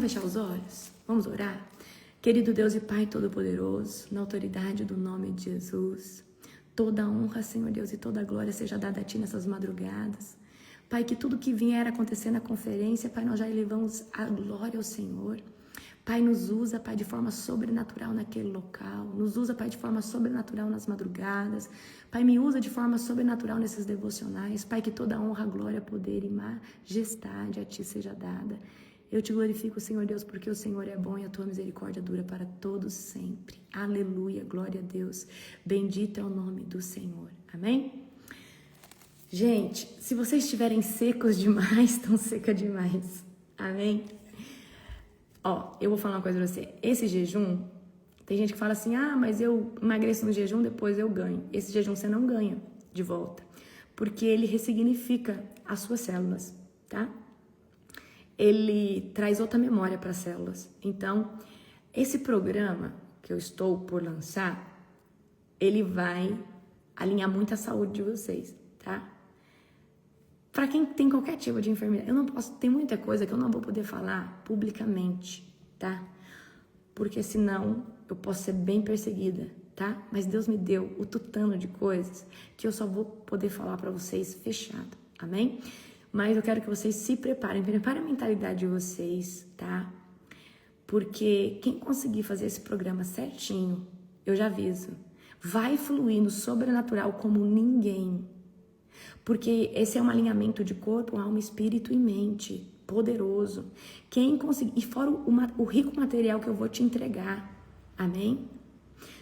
Vamos fechar os olhos? Vamos orar? Querido Deus e Pai Todo-Poderoso, na autoridade do nome de Jesus, toda a honra, Senhor Deus, e toda a glória seja dada a Ti nessas madrugadas. Pai, que tudo que vier acontecer na conferência, Pai, nós já elevamos a glória ao Senhor. Pai, nos usa, Pai, de forma sobrenatural naquele local. Nos usa, Pai, de forma sobrenatural nas madrugadas. Pai, me usa de forma sobrenatural nesses devocionais. Pai, que toda honra, glória, poder e majestade a Ti seja dada. Eu te glorifico, Senhor Deus, porque o Senhor é bom e a Tua misericórdia dura para todos sempre. Aleluia, glória a Deus. Bendito é o nome do Senhor. Amém? Gente, se vocês estiverem secos demais, estão seca demais. Amém? Ó, eu vou falar uma coisa pra você. Esse jejum, tem gente que fala assim, mas eu emagreço no jejum, depois eu ganho. Esse jejum você não ganha de volta, porque ele ressignifica as suas células, tá? Ele traz outra memória para as células. Então, esse programa que eu estou por lançar, ele vai alinhar muito a saúde de vocês, tá? Para quem tem qualquer tipo de enfermidade, tem muita coisa que eu não vou poder falar publicamente, tá? Porque senão eu posso ser bem perseguida, tá? Mas Deus me deu o tutano de coisas que eu só vou poder falar para vocês fechado, amém? Mas eu quero que vocês se preparem a mentalidade de vocês, tá? Porque quem conseguir fazer esse programa certinho, eu já aviso, vai fluir no sobrenatural como ninguém. Porque esse é um alinhamento de corpo, alma, espírito e mente, poderoso. Quem conseguir, e fora o rico material que eu vou te entregar, amém?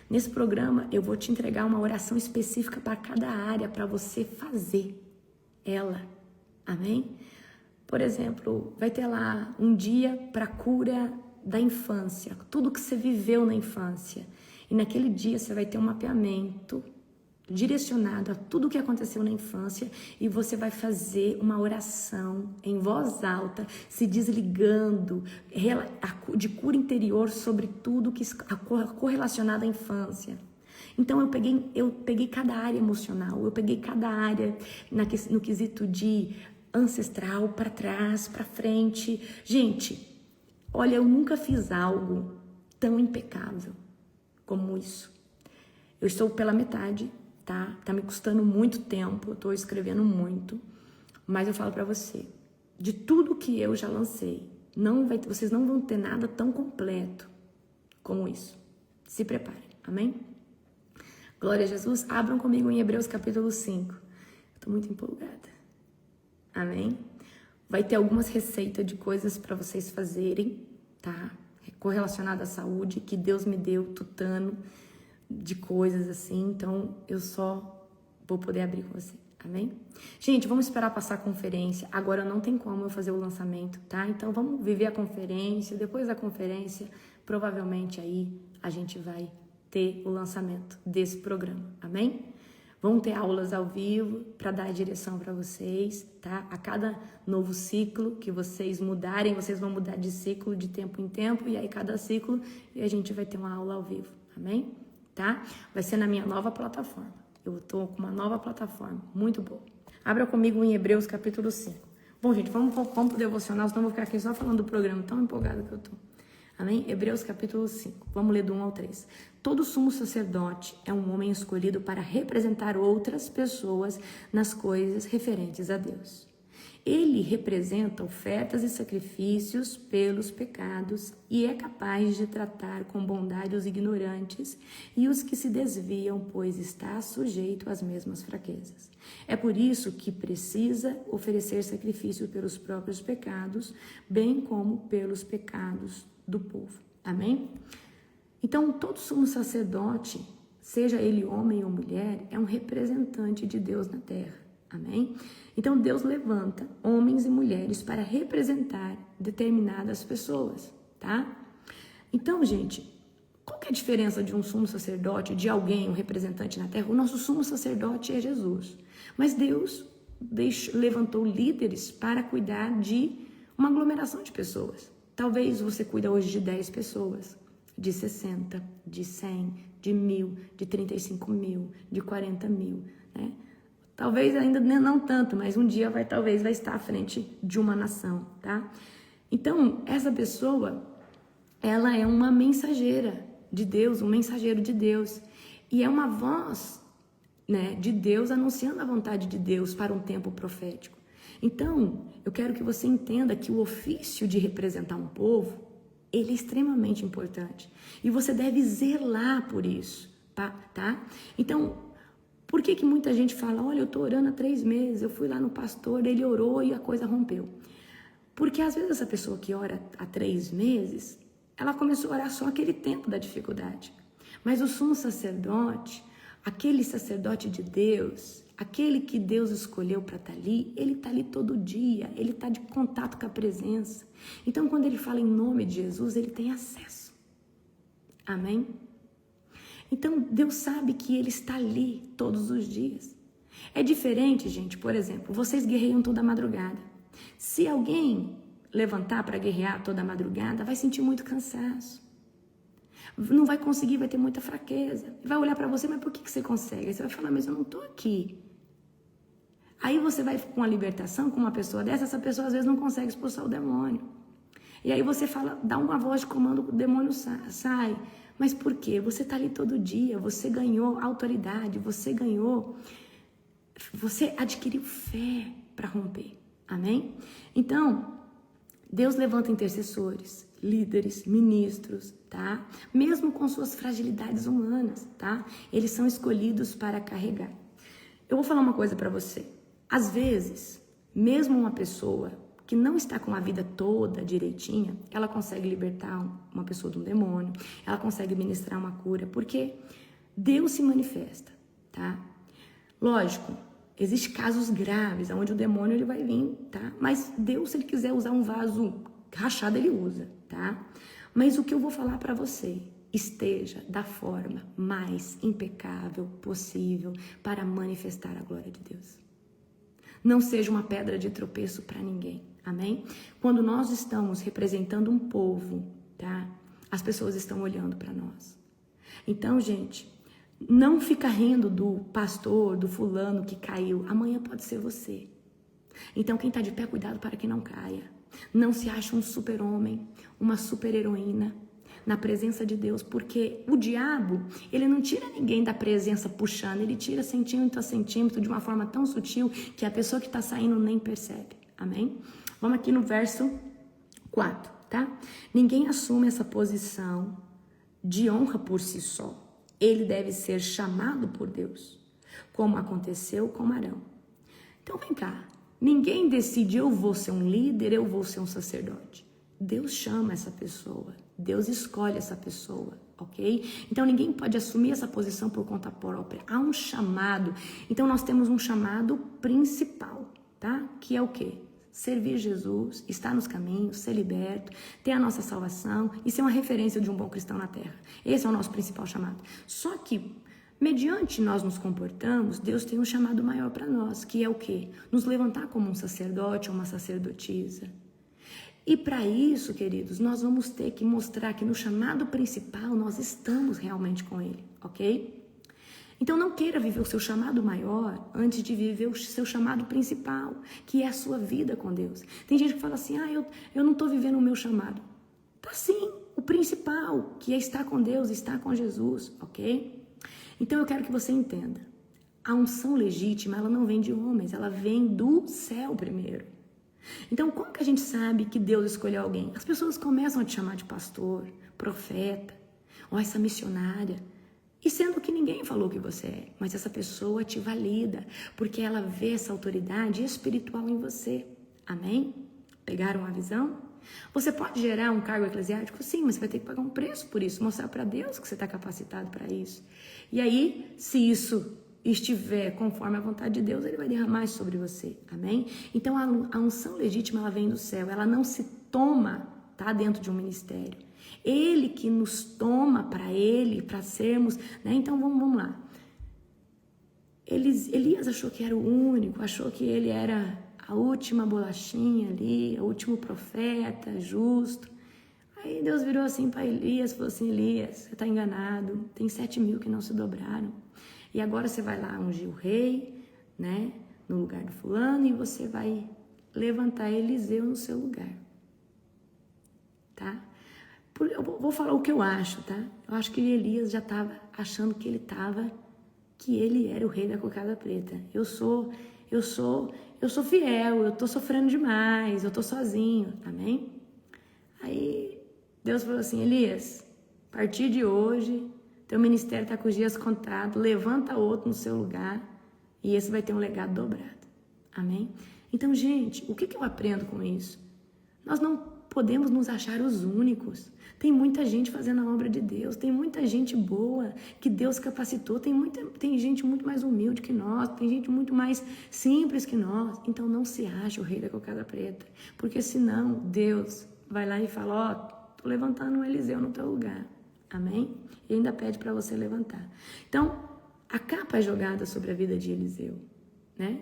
Nesse programa eu vou te entregar uma oração específica para cada área, para você fazer ela, amém? Por exemplo, vai ter lá um dia para cura da infância, tudo que você viveu na infância. E naquele dia você vai ter um mapeamento direcionado a tudo o que aconteceu na infância e você vai fazer uma oração em voz alta, se desligando de cura interior sobre tudo que correlacionado à infância. Então eu peguei cada área emocional, eu peguei cada área no quesito de ancestral, para trás, para frente. Gente, olha, eu nunca fiz algo tão impecável como isso. Eu estou pela metade. Tá me custando muito tempo, eu tô escrevendo muito, mas eu falo pra você, de tudo que eu já lancei, vocês não vão ter nada tão completo como isso. Se preparem, amém? Glória a Jesus, abram comigo em Hebreus capítulo 5. Eu tô muito empolgada, amém? Vai ter algumas receitas de coisas pra vocês fazerem, tá? Correlacionada à saúde, que Deus me deu, tutano, de coisas assim, então eu só vou poder abrir com você, amém? Gente, vamos esperar passar a conferência, agora não tem como eu fazer o lançamento, tá? Então vamos viver a conferência, depois da conferência, provavelmente aí a gente vai ter o lançamento desse programa, amém? Vão ter aulas ao vivo para dar a direção para vocês, tá? A cada novo ciclo que vocês mudarem, vocês vão mudar de ciclo de tempo em tempo, e aí cada ciclo e a gente vai ter uma aula ao vivo, amém? Tá? Vai ser na minha nova plataforma. Eu tô com uma nova plataforma, muito boa. Abra comigo em Hebreus capítulo 5. Bom, gente, vamos pro devocional, senão eu vou ficar aqui só falando do programa, tão empolgada que eu tô. Amém? Hebreus capítulo 5. Vamos ler do 1 ao 3. Todo sumo sacerdote é um homem escolhido para representar outras pessoas nas coisas referentes a Deus. Ele representa ofertas e sacrifícios pelos pecados e é capaz de tratar com bondade os ignorantes e os que se desviam, pois está sujeito às mesmas fraquezas. É por isso que precisa oferecer sacrifício pelos próprios pecados, bem como pelos pecados do povo. Amém? Então, todo sumo sacerdote, seja ele homem ou mulher, é um representante de Deus na terra. Amém? Então Deus levanta homens e mulheres para representar determinadas pessoas, tá? Então, gente, qual que é a diferença de um sumo sacerdote, de alguém, um representante na terra? O nosso sumo sacerdote é Jesus. Mas Deus levantou líderes para cuidar de uma aglomeração de pessoas. Talvez você cuida hoje de 10 pessoas, de 60, de 100, de 1.000, de 35.000, de 40.000, né? Talvez ainda não tanto, mas um dia talvez vai estar à frente de uma nação, tá? Então, essa pessoa, ela é uma mensageira de Deus, um mensageiro de Deus. E é uma voz, né, de Deus anunciando a vontade de Deus para um tempo profético. Então, eu quero que você entenda que o ofício de representar um povo, ele é extremamente importante. E você deve zelar por isso, tá? Então, por que muita gente fala, olha, eu tô orando há 3 meses, eu fui lá no pastor, ele orou e a coisa rompeu? Porque às vezes essa pessoa que ora há 3 meses, ela começou a orar só aquele tempo da dificuldade. Mas o sumo sacerdote, aquele sacerdote de Deus, aquele que Deus escolheu para estar ali, ele está ali todo dia, ele está de contato com a presença. Então, quando ele fala em nome de Jesus, ele tem acesso. Amém? Então, Deus sabe que ele está ali todos os dias. É diferente, gente, por exemplo, vocês guerreiam toda madrugada. Se alguém levantar para guerrear toda madrugada, vai sentir muito cansaço. Não vai conseguir, vai ter muita fraqueza. Vai olhar para você, mas por que você consegue? Aí você vai falar, mas eu não estou aqui. Aí você vai com a libertação, com uma pessoa dessa, essa pessoa às vezes não consegue expulsar o demônio. E aí você fala, dá uma voz de comando, o demônio sai. Mas por quê? Você está ali todo dia, você ganhou autoridade, você adquiriu fé para romper. Amém? Então, Deus levanta intercessores, líderes, ministros, tá? Mesmo com suas fragilidades humanas, tá? Eles são escolhidos para carregar. Eu vou falar uma coisa para você. Às vezes, mesmo uma pessoa que não está com a vida toda direitinha, ela consegue libertar uma pessoa de um demônio, ela consegue ministrar uma cura, porque Deus se manifesta, tá? Lógico, existem casos graves, onde o demônio ele vai vir, tá? Mas Deus, se ele quiser usar um vaso rachado, ele usa, tá? Mas o que eu vou falar para você, esteja da forma mais impecável possível para manifestar a glória de Deus. Não seja uma pedra de tropeço para ninguém, amém? Quando nós estamos representando um povo, tá? As pessoas estão olhando para nós. Então, gente, não fica rindo do pastor, do fulano que caiu. Amanhã pode ser você. Então, quem está de pé, cuidado para que não caia. Não se ache um super-homem, uma super-heroína na presença de Deus, porque o diabo, ele não tira ninguém da presença puxando, ele tira centímetro a centímetro de uma forma tão sutil que a pessoa que está saindo nem percebe. Amém? Vamos aqui no verso 4, tá? Ninguém assume essa posição de honra por si só. Ele deve ser chamado por Deus, como aconteceu com Arão. Então vem cá, ninguém decide eu vou ser um líder, eu vou ser um sacerdote. Deus chama essa pessoa, Deus escolhe essa pessoa, ok? Então ninguém pode assumir essa posição por conta própria. Há um chamado. Então nós temos um chamado principal, tá? Que é o quê? Servir Jesus, estar nos caminhos, ser liberto, ter a nossa salvação e ser uma referência de um bom cristão na terra. Esse é o nosso principal chamado. Só que, mediante nós nos comportamos, Deus tem um chamado maior para nós, que é o quê? Nos levantar como um sacerdote ou uma sacerdotisa. E para isso, queridos, nós vamos ter que mostrar que no chamado principal nós estamos realmente com Ele, ok? Então não queira viver o seu chamado maior antes de viver o seu chamado principal, que é a sua vida com Deus. Tem gente que fala assim, eu não estou vivendo o meu chamado. Tá sim, o principal, que é estar com Deus, estar com Jesus, ok? Então eu quero que você entenda, a unção legítima, ela não vem de homens, ela vem do céu primeiro. Então, como que a gente sabe que Deus escolheu alguém? As pessoas começam a te chamar de pastor, profeta, ou essa missionária. E sendo que ninguém falou que você é, mas essa pessoa te valida, porque ela vê essa autoridade espiritual em você. Amém? Pegaram a visão? Você pode gerar um cargo eclesiástico? Sim, mas você vai ter que pagar um preço por isso, mostrar para Deus que você está capacitado para isso. E aí, se isso estiver conforme a vontade de Deus, Ele vai derramar isso sobre você, amém? Então a unção legítima, ela vem do céu, ela não se toma, tá, dentro de um ministério. Ele que nos toma para Ele, para sermos, né? Então vamos lá. Elias achou que era o único, achou que ele era a última bolachinha ali, o último profeta, justo. Aí Deus virou assim para Elias, falou assim, Elias, você está enganado, tem 7.000 que não se dobraram. E agora você vai lá ungir o rei, né, no lugar do fulano, e você vai levantar Eliseu no seu lugar. tá? Eu vou falar o que eu acho, tá? Eu acho que Elias já estava achando que ele era o rei da cocada preta. Eu sou fiel, eu tô sofrendo demais, eu tô sozinho, amém? Aí Deus falou assim, Elias, a partir de hoje, teu ministério está com os dias contados, levanta outro no seu lugar e esse vai ter um legado dobrado, amém? Então, gente, o que eu aprendo com isso? Nós não podemos nos achar os únicos. Tem muita gente fazendo a obra de Deus, tem muita gente boa que Deus capacitou, tem gente muito mais humilde que nós, tem gente muito mais simples que nós. Então não se ache o rei da cocada preta, porque senão Deus vai lá e fala, ó, tô levantando um Eliseu no teu lugar, amém? E ainda pede para você levantar. Então, a capa é jogada sobre a vida de Eliseu, né?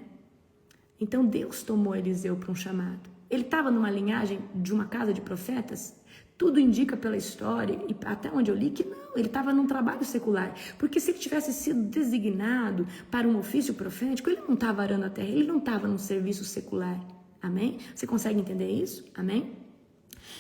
Então Deus tomou Eliseu para um chamado. Ele estava numa linhagem de uma casa de profetas? Tudo indica pela história, e até onde eu li, que não, ele estava num trabalho secular. Porque se ele tivesse sido designado para um ofício profético, ele não estava arando a terra, ele não estava num serviço secular. Amém? Você consegue entender isso? Amém?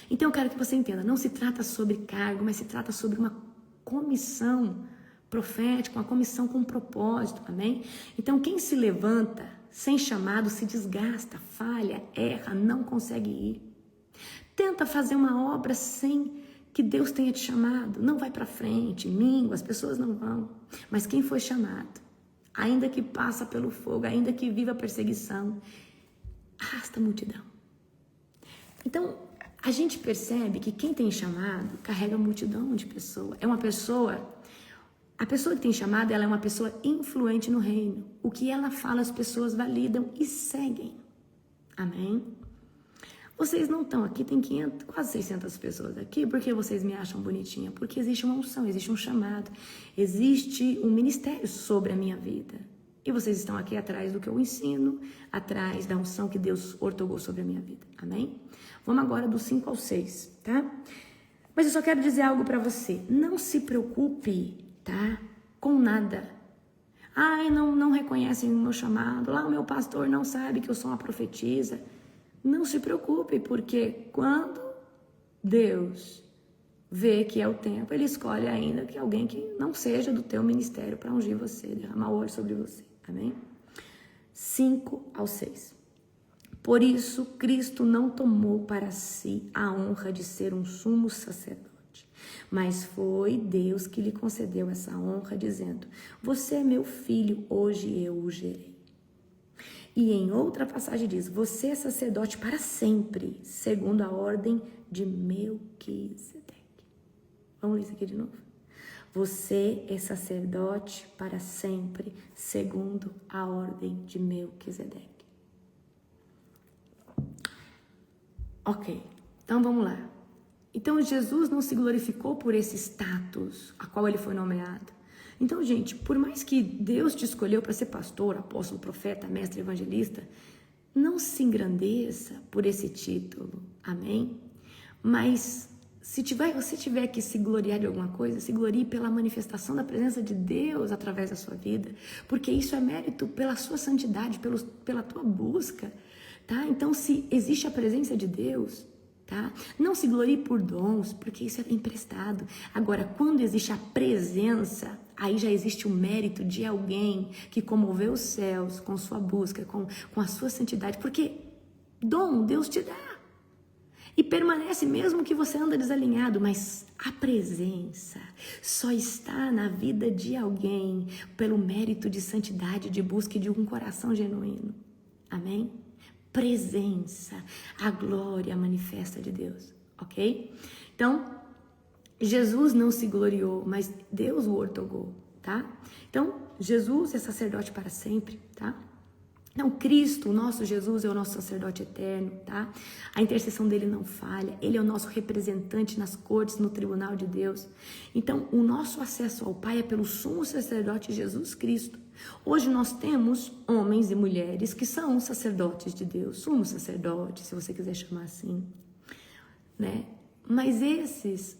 Então eu quero que você entenda, não se trata sobre cargo, mas se trata sobre uma comissão profética, uma comissão com propósito. Amém? Então quem se levanta sem chamado se desgasta, falha, erra, não consegue ir. Tenta fazer uma obra sem que Deus tenha te chamado. Não vai para frente, mingua, as pessoas não vão. Mas quem foi chamado, ainda que passa pelo fogo, ainda que viva a perseguição, arrasta a multidão. Então, a gente percebe que quem tem chamado carrega a multidão de pessoas. A pessoa que tem chamado, ela é uma pessoa influente no reino. O que ela fala, as pessoas validam e seguem. Amém? Vocês não estão aqui, tem 500, quase 600 pessoas aqui, porque vocês me acham bonitinha? Porque existe uma unção, existe um chamado, existe um ministério sobre a minha vida. E vocês estão aqui atrás do que eu ensino, atrás da unção que Deus ortogou sobre a minha vida. Amém? Vamos agora do 5 ao 6, tá? Mas eu só quero dizer algo para você. Não se preocupe, tá? Com nada. Ai, não reconhecem o meu chamado. Lá o meu pastor não sabe que eu sou uma profetisa. Não se preocupe, porque quando Deus vê que é o tempo, Ele escolhe ainda que alguém que não seja do teu ministério para ungir você, derramar o óleo sobre você. Amém? 5 ao 6. Por isso, Cristo não tomou para si a honra de ser um sumo sacerdote, mas foi Deus que lhe concedeu essa honra, dizendo, você é meu filho, hoje eu o gerei. E em outra passagem diz, você é sacerdote para sempre, segundo a ordem de Melquisedeque. Vamos ler isso aqui de novo? Você é sacerdote para sempre, segundo a ordem de Melquisedeque. Ok, então vamos lá. Então Jesus não se glorificou por esse status a qual ele foi nomeado. Então, gente, por mais que Deus te escolheu para ser pastor, apóstolo, profeta, mestre, evangelista, não se engrandeça por esse título, amém? Mas se você tiver que se gloriar de alguma coisa, se glorie pela manifestação da presença de Deus através da sua vida, porque isso é mérito pela sua santidade, pela tua busca, tá? Então, se existe a presença de Deus, tá? Não se glorie por dons, porque isso é emprestado. Agora, quando existe a presença, aí já existe o mérito de alguém que comoveu os céus com sua busca, com a sua santidade, porque dom Deus te dá. E permanece mesmo que você anda desalinhado, mas a presença só está na vida de alguém pelo mérito de santidade, de busca e de um coração genuíno. Amém? Presença, a glória manifesta de Deus, ok? Então, Jesus não se gloriou, mas Deus o ortogou, tá? Então, Jesus é sacerdote para sempre, tá? Então, Cristo, o nosso Jesus, é o nosso sacerdote eterno, tá? A intercessão dele não falha, ele é o nosso representante nas cortes, no tribunal de Deus. Então, o nosso acesso ao Pai é pelo sumo sacerdote Jesus Cristo. Hoje nós temos homens e mulheres que são sacerdotes de Deus, sumo sacerdote, se você quiser chamar assim, né? Mas esses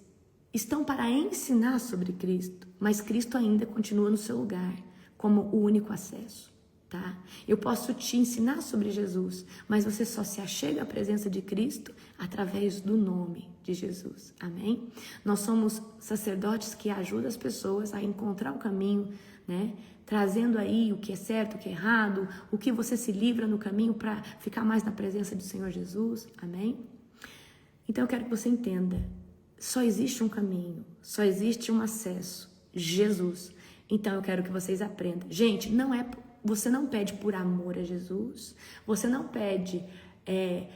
estão para ensinar sobre Cristo, mas Cristo ainda continua no seu lugar, como o único acesso. tá? Eu posso te ensinar sobre Jesus, mas você só se achega à presença de Cristo através do nome de Jesus, amém? Nós somos sacerdotes que ajudam as pessoas a encontrar o caminho, né? Trazendo aí o que é certo, o que é errado, o que você se livra no caminho para ficar mais na presença do Senhor Jesus, amém? Então eu quero que você entenda, só existe um caminho, só existe um acesso, Jesus. Então eu quero que vocês aprendam. Gente, você não pede por amor a Jesus, você não pede,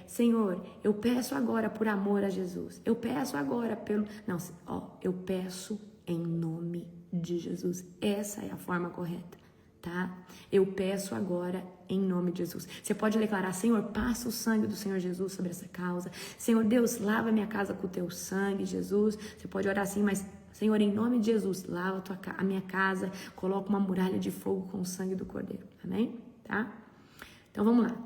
Senhor, eu peço agora por amor a Jesus, eu peço agora pelo... Não, eu peço em nome de Jesus. Essa é a forma correta, tá? Eu peço agora em nome de Jesus. Você pode declarar, Senhor, passa o sangue do Senhor Jesus sobre essa causa. Senhor Deus, lava minha casa com o teu sangue, Jesus. Você pode orar assim, mas Senhor, em nome de Jesus, lava a minha casa, coloca uma muralha de fogo com o sangue do Cordeiro. Amém? Tá? Então vamos lá.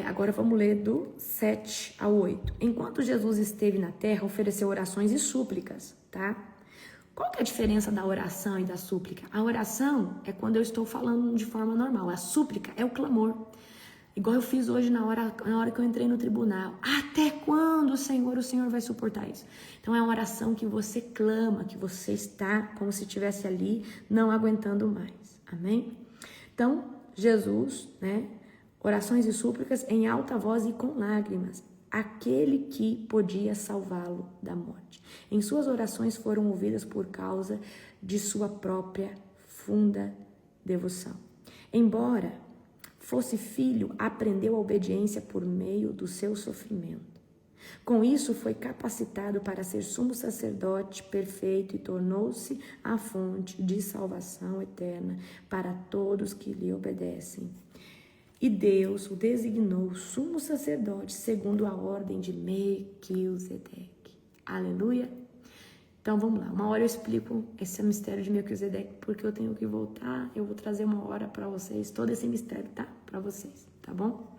Agora vamos ler do 7 ao 8. Enquanto Jesus esteve na terra, ofereceu orações e súplicas, tá? Qual que é a diferença da oração e da súplica? A oração é quando eu estou falando de forma normal. A súplica é o clamor. Igual eu fiz hoje na hora que eu entrei no tribunal. Até quando, Senhor, o Senhor vai suportar isso? Então é uma oração que você clama, que você está como se estivesse ali, não aguentando mais. Amém? Então, Jesus, né? Orações e súplicas em alta voz e com lágrimas. Aquele que podia salvá-lo da morte. Em suas orações foram ouvidas por causa de sua própria funda devoção. Embora fosse filho, aprendeu a obediência por meio do seu sofrimento. Com isso, foi capacitado para ser sumo sacerdote perfeito e tornou-se a fonte de salvação eterna para todos que lhe obedecem. E Deus o designou sumo sacerdote segundo a ordem de Melquisedeque. Aleluia! Então vamos lá, uma hora eu explico esse mistério de Melquisedeque, porque eu tenho que voltar, eu vou trazer uma hora para vocês, todo esse mistério, tá? Para vocês, tá bom?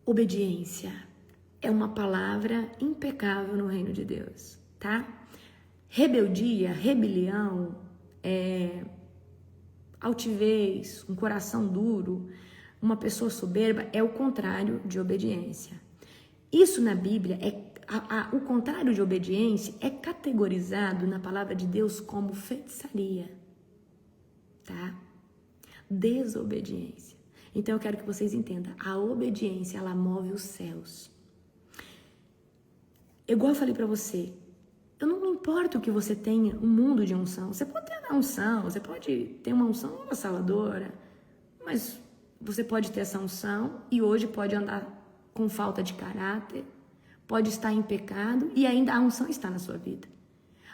Obediência é uma palavra impecável no reino de Deus, tá? Rebeldia, rebelião, altivez, um coração duro, uma pessoa soberba é o contrário de obediência. Isso na Bíblia o contrário de obediência é categorizado na palavra de Deus como feitiçaria, tá? Desobediência. Então eu quero que vocês entendam, a obediência ela move os céus. Igual eu falei para você, eu não me importo que você tenha um mundo de unção. Você pode ter uma unção, você pode ter uma unção avassaladora, mas você pode ter essa unção e hoje pode andar com falta de caráter, pode estar em pecado e ainda a unção está na sua vida.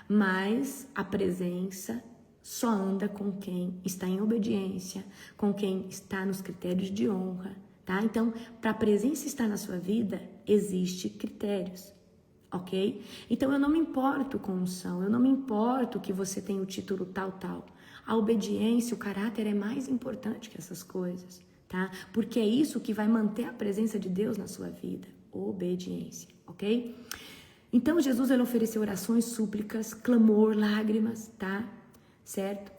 Mas a presença só anda com quem está em obediência, com quem está nos critérios de honra, tá? Então, para a presença estar na sua vida, existem critérios. Ok? Então eu não me importo com unção, eu não me importo que você tenha o título tal. A obediência, o caráter é mais importante que essas coisas, tá? Porque é isso que vai manter a presença de Deus na sua vida. Obediência, ok? Então Jesus ele ofereceu orações, súplicas, clamor, lágrimas, tá? Certo?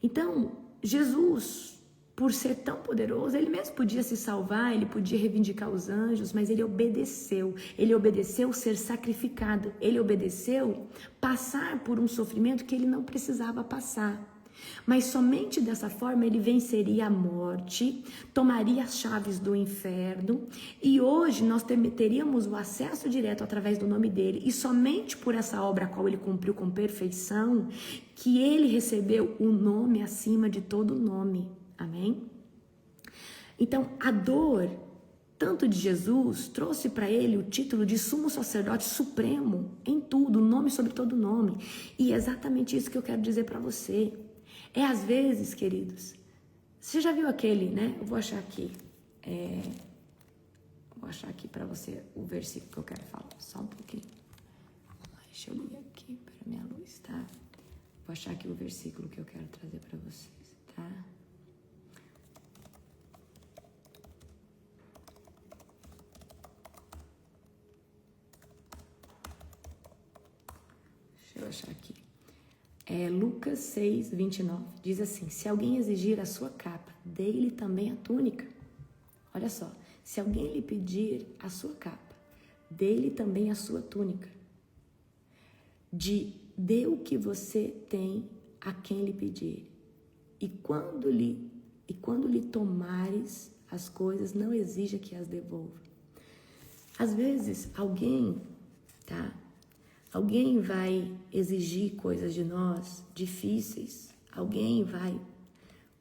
Então Jesus, por ser tão poderoso, ele mesmo podia se salvar, ele podia reivindicar os anjos, mas ele obedeceu ser sacrificado, ele obedeceu passar por um sofrimento que ele não precisava passar. Mas somente dessa forma ele venceria a morte, tomaria as chaves do inferno e hoje nós teríamos o acesso direto através do nome dele e somente por essa obra a qual ele cumpriu com perfeição que ele recebeu o nome acima de todo nome. Amém? Então, a dor, tanto de Jesus, trouxe para ele o título de sumo sacerdote supremo em tudo, nome sobre todo nome. E é exatamente isso que eu quero dizer para você. Às vezes, queridos, você já viu aquele, né? Eu vou achar aqui. Vou achar aqui para você o versículo que eu quero falar. Só um pouquinho. Deixa eu ler aqui para minha luz, tá? Vou achar aqui o versículo que eu quero trazer para vocês, tá? Deixa eu achar aqui. Lucas 6, 29. Diz assim: se alguém exigir a sua capa, dê-lhe também a túnica. Olha só, se alguém lhe pedir a sua capa, dê-lhe também a sua túnica. Dê o que você tem a quem lhe pedir. E quando lhe tomares as coisas, não exija que as devolva. Às vezes, alguém vai exigir coisas de nós difíceis. Alguém vai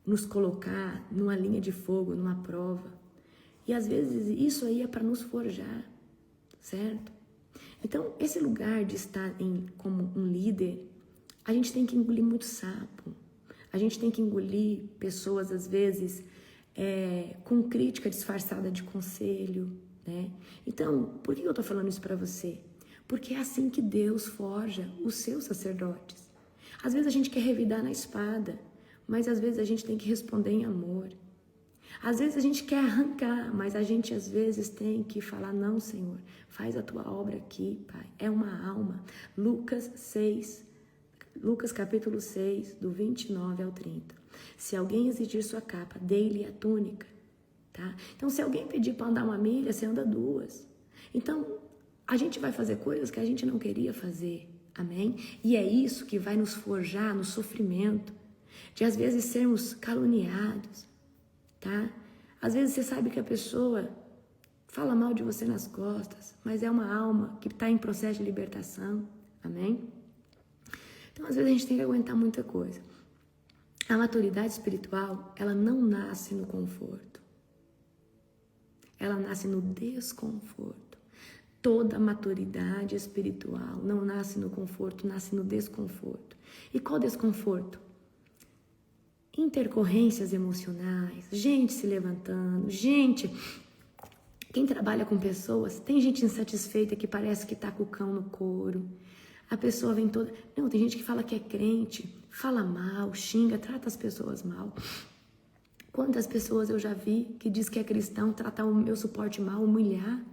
nos colocar numa linha de fogo, numa prova. E às vezes isso aí é para nos forjar, certo? Então, esse lugar de estar como um líder, a gente tem que engolir muito sapo. A gente tem que engolir pessoas, às vezes, com crítica disfarçada de conselho, né? Então, por que eu estou falando isso para você? Porque é assim que Deus forja os seus sacerdotes. Às vezes a gente quer revidar na espada, mas às vezes a gente tem que responder em amor. Às vezes a gente quer arrancar, mas a gente às vezes tem que falar: não, Senhor, faz a tua obra aqui, Pai. É uma alma. Lucas capítulo 6, do 29 ao 30. Se alguém exigir sua capa, dê-lhe a túnica, tá? Então, se alguém pedir para andar 1 milha, você anda 2. Então, a gente vai fazer coisas que a gente não queria fazer, amém? E é isso que vai nos forjar no sofrimento, de às vezes sermos caluniados, tá? Às vezes você sabe que a pessoa fala mal de você nas costas, mas é uma alma que está em processo de libertação, amém? Então, às vezes a gente tem que aguentar muita coisa. A maturidade espiritual, ela não nasce no conforto. Ela nasce no desconforto. Toda maturidade espiritual não nasce no conforto, nasce no desconforto. E qual desconforto? Intercorrências emocionais, gente se levantando, quem trabalha com pessoas, tem gente insatisfeita que parece que tá com o cão no couro. A pessoa vem toda... Não, tem gente que fala que é crente, fala mal, xinga, trata as pessoas mal. Quantas pessoas eu já vi que diz que é cristão, tratar o meu suporte mal, humilhar,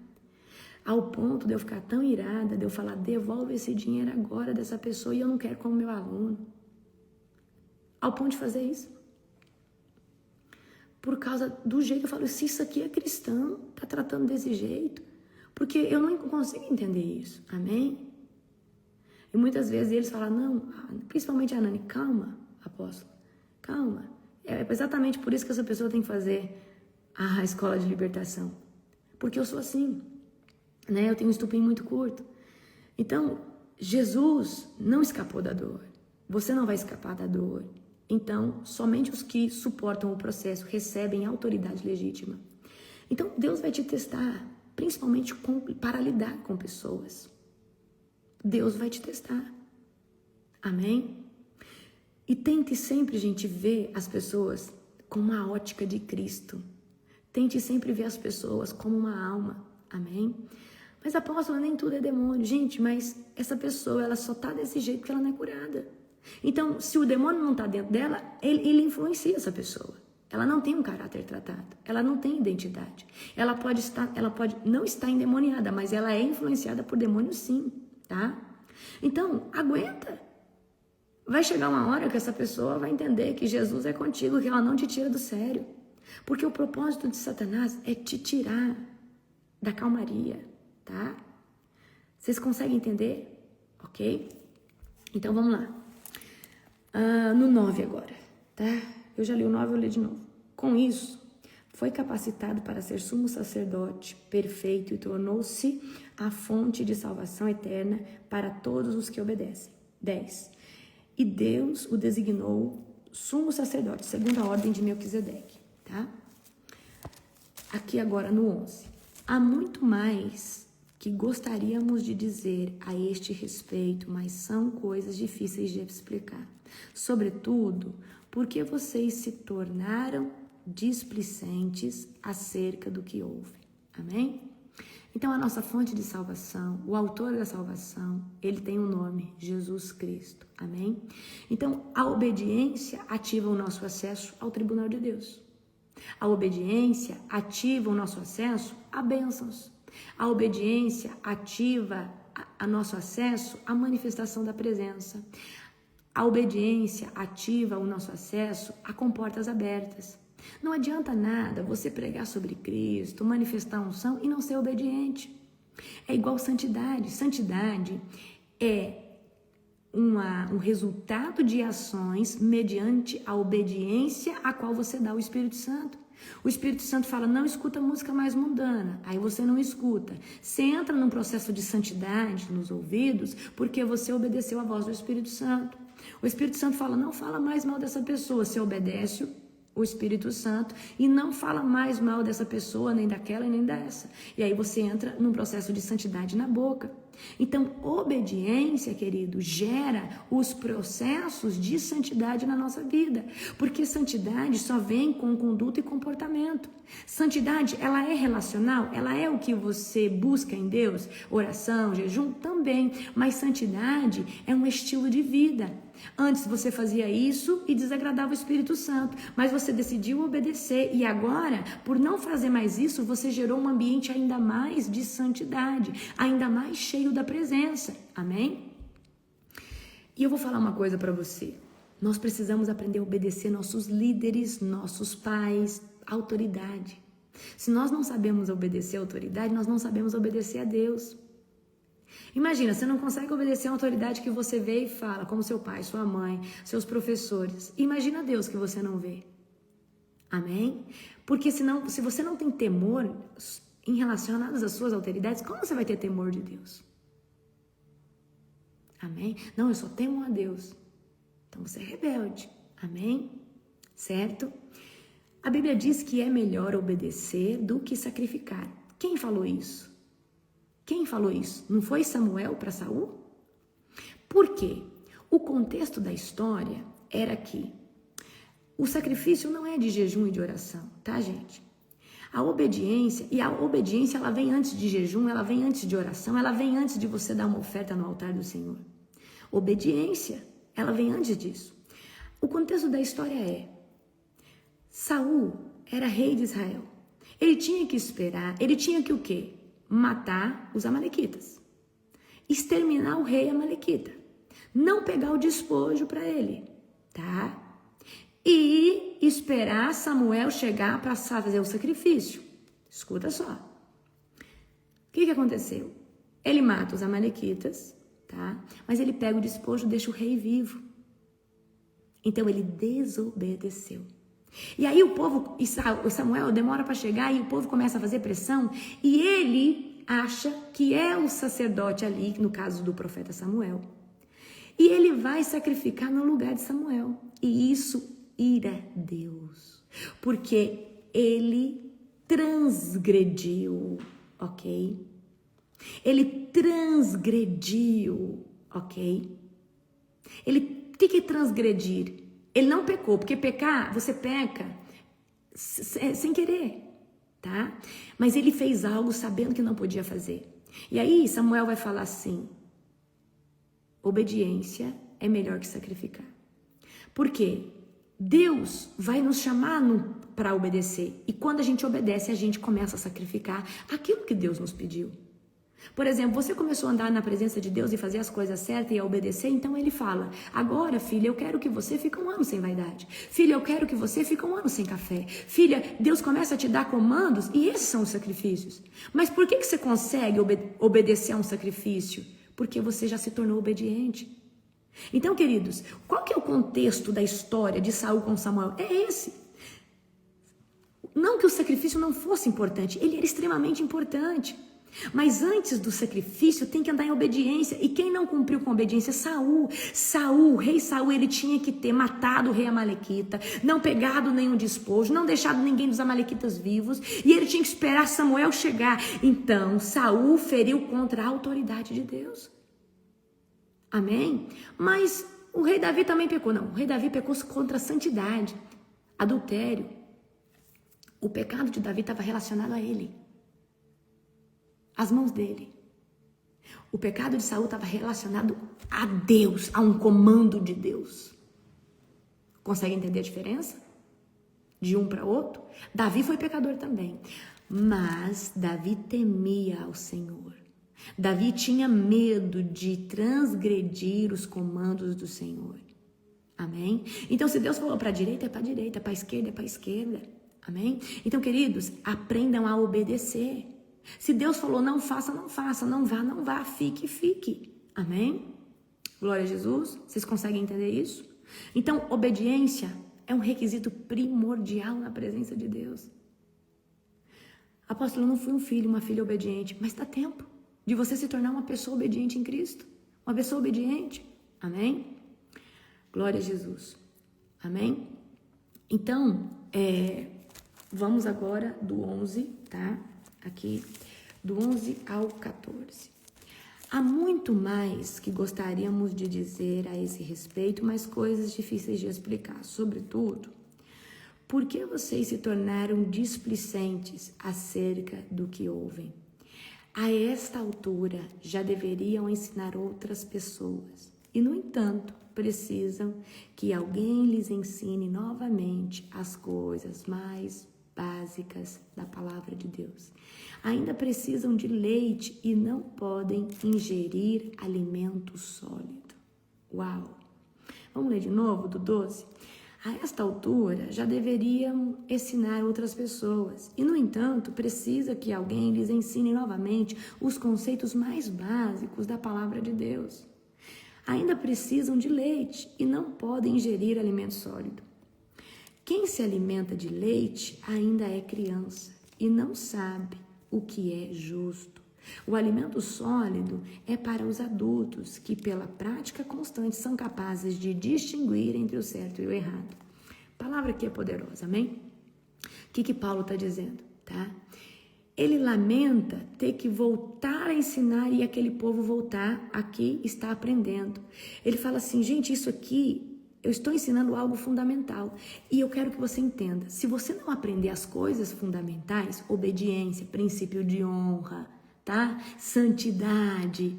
ao ponto de eu ficar tão irada, de eu falar: devolve esse dinheiro agora dessa pessoa e eu não quero como meu aluno. Ao ponto de fazer isso. Por causa do jeito que eu falo: se isso aqui é cristão, tá tratando desse jeito. Porque eu não consigo entender isso, amém? E muitas vezes eles falam: não, principalmente a Nani, calma, apóstolo, calma. É exatamente por isso que essa pessoa tem que fazer a escola de libertação. Porque eu sou assim, né? Eu tenho um estupim muito curto. Então, Jesus não escapou da dor. Você não vai escapar da dor. Então, somente os que suportam o processo recebem autoridade legítima. Então, Deus vai te testar, principalmente para lidar com pessoas. Deus vai te testar. Amém? E tente sempre, gente, ver as pessoas com uma ótica de Cristo. Tente sempre ver as pessoas como uma alma. Amém? Mas, apóstolo, nem tudo é demônio. Gente, mas essa pessoa, ela só tá desse jeito porque ela não é curada. Então, se o demônio não tá dentro dela, ele influencia essa pessoa. Ela não tem um caráter tratado. Ela não tem identidade. Ela pode não estar endemoniada, mas ela é influenciada por demônio sim, tá? Então, aguenta. Vai chegar uma hora que essa pessoa vai entender que Jesus é contigo, que ela não te tira do sério. Porque o propósito de Satanás é te tirar da calmaria, tá? Vocês conseguem entender? Ok? Então, vamos lá. No 9 agora, tá? Eu já li o 9, eu vou ler de novo. Com isso, foi capacitado para ser sumo sacerdote perfeito e tornou-se a fonte de salvação eterna para todos os que obedecem. 10. E Deus o designou sumo sacerdote, segundo a ordem de Melquisedeque, tá? Aqui agora no 11. Há muito mais que gostaríamos de dizer a este respeito, mas são coisas difíceis de explicar. Sobretudo, porque vocês se tornaram displicentes acerca do que houve. Amém? Então, a nossa fonte de salvação, o autor da salvação, ele tem um nome, Jesus Cristo. Amém? Então, a obediência ativa o nosso acesso ao tribunal de Deus. A obediência ativa o nosso acesso a bênçãos. A obediência ativa o nosso acesso à manifestação da presença. A obediência ativa o nosso acesso a comportas abertas. Não adianta nada você pregar sobre Cristo, manifestar a unção e não ser obediente. É igual santidade. Santidade é um resultado de ações mediante a obediência a qual você dá ao Espírito Santo. O Espírito Santo fala, não escuta música mais mundana, aí você não escuta. Você entra num processo de santidade nos ouvidos porque você obedeceu a voz do Espírito Santo. O Espírito Santo fala, não fala mais mal dessa pessoa, você obedece o Espírito Santo e não fala mais mal dessa pessoa, nem daquela e nem dessa. E aí você entra num processo de santidade na boca. Então, obediência, querido, gera os processos de santidade na nossa vida, porque santidade só vem com conduta e comportamento. Santidade, ela é relacional, ela é o que você busca em Deus, oração, jejum também, mas santidade é um estilo de vida. Antes você fazia isso e desagradava o Espírito Santo, mas você decidiu obedecer e agora, por não fazer mais isso, você gerou um ambiente ainda mais de santidade, ainda mais cheio da presença. Amém? E eu vou falar uma coisa para você. Nós precisamos aprender a obedecer nossos líderes, nossos pais, autoridade. Se nós não sabemos obedecer a autoridade, nós não sabemos obedecer a Deus. Imagina, você não consegue obedecer a uma autoridade que você vê e fala, como seu pai, sua mãe, seus professores. Imagina Deus que você não vê. Amém? Porque senão, se você não tem temor em relacionados às suas autoridades, como você vai ter temor de Deus? Amém? Não, eu só temo a Deus. Então você é rebelde. Amém? Certo? A Bíblia diz que é melhor obedecer do que sacrificar. Quem falou isso? Quem falou isso? Não foi Samuel para Saul? Por quê? O contexto da história era que o sacrifício não é de jejum e de oração, tá, gente? A obediência ela vem antes de jejum, ela vem antes de oração, ela vem antes de você dar uma oferta no altar do Senhor. Obediência, ela vem antes disso. O contexto da história é: Saul era rei de Israel. Ele tinha que esperar, ele tinha que o quê? Matar os amalequitas, exterminar o rei amalequita, não pegar o despojo para ele, tá? E esperar Samuel chegar para fazer o sacrifício. Escuta só. O que aconteceu? Ele mata os amalequitas, tá? Mas ele pega o despojo e deixa o rei vivo. Então ele desobedeceu. E aí o povo, Samuel demora para chegar e o povo começa a fazer pressão e ele acha que é o sacerdote ali, no caso do profeta Samuel. E ele vai sacrificar no lugar de Samuel. E isso ira Deus, porque ele transgrediu, ok? Ele transgrediu, ok? O que é transgredir? Ele não pecou, porque pecar, você peca sem querer, tá? Mas ele fez algo sabendo que não podia fazer. E aí Samuel vai falar assim: obediência é melhor que sacrificar. Por quê? Deus vai nos chamar para obedecer. E quando a gente obedece, a gente começa a sacrificar aquilo que Deus nos pediu. Por exemplo, você começou a andar na presença de Deus e fazer as coisas certas e a obedecer, então ele fala: agora, filha, eu quero que você fique um ano sem vaidade. Filha, eu quero que você fique um ano sem café. Filha, Deus começa a te dar comandos e esses são os sacrifícios. Mas por que você consegue obedecer a um sacrifício? Porque você já se tornou obediente. Então, queridos, qual que é o contexto da história de Saul com Samuel? É esse. Não que o sacrifício não fosse importante, ele era extremamente importante. Mas antes do sacrifício tem que andar em obediência. E quem não cumpriu com obediência? Saul, rei Saul, ele tinha que ter matado o rei amalequita, não pegado nenhum despojo, não deixado ninguém dos amalequitas vivos, e ele tinha que esperar Samuel chegar. Então Saul feriu contra a autoridade de Deus. Amém? Mas o rei Davi também pecou. Não, o rei Davi pecou contra a santidade, adultério. O pecado de Davi estava relacionado a ele, as mãos dele. O pecado de Saul estava relacionado a Deus, a um comando de Deus. Consegue entender a diferença? De um para outro? Davi foi pecador também, mas Davi temia ao Senhor. Davi tinha medo de transgredir os comandos do Senhor. Amém? Então, se Deus falou para a direita, é para a direita, para a esquerda, é para a esquerda. Amém? Então, queridos, aprendam a obedecer. Se Deus falou não faça, não faça. Não vá, não vá. Fique, fique. Amém? Glória a Jesus. Vocês conseguem entender isso? Então, obediência é um requisito primordial na presença de Deus. Apóstolo, eu não fui um filho, uma filha obediente, mas dá tempo de você se tornar uma pessoa obediente em Cristo. Uma pessoa obediente. Amém? Glória a Jesus. Amém? Então, vamos agora do 11, tá? Aqui, do 11 ao 14. Há muito mais que gostaríamos de dizer a esse respeito, mas coisas difíceis de explicar. Sobretudo, por que vocês se tornaram displicentes acerca do que ouvem? A esta altura, já deveriam ensinar outras pessoas. E, no entanto, precisam que alguém lhes ensine novamente as coisas mais básicas da palavra de Deus. Ainda precisam de leite e não podem ingerir alimento sólido. Uau! Vamos ler de novo do 12? A esta altura, já deveriam ensinar outras pessoas. E, no entanto, precisa que alguém lhes ensine novamente os conceitos mais básicos da palavra de Deus. Ainda precisam de leite e não podem ingerir alimento sólido. Quem se alimenta de leite ainda é criança e não sabe o que é justo. O alimento sólido é para os adultos que, pela prática constante, são capazes de distinguir entre o certo e o errado. A palavra aqui é poderosa, amém? O que Paulo está dizendo, tá? Ele lamenta ter que voltar a ensinar e aquele povo voltar aqui está aprendendo. Ele fala assim, gente, isso aqui, eu estou ensinando algo fundamental e eu quero que você entenda. Se você não aprender as coisas fundamentais, obediência, princípio de honra, tá? Santidade.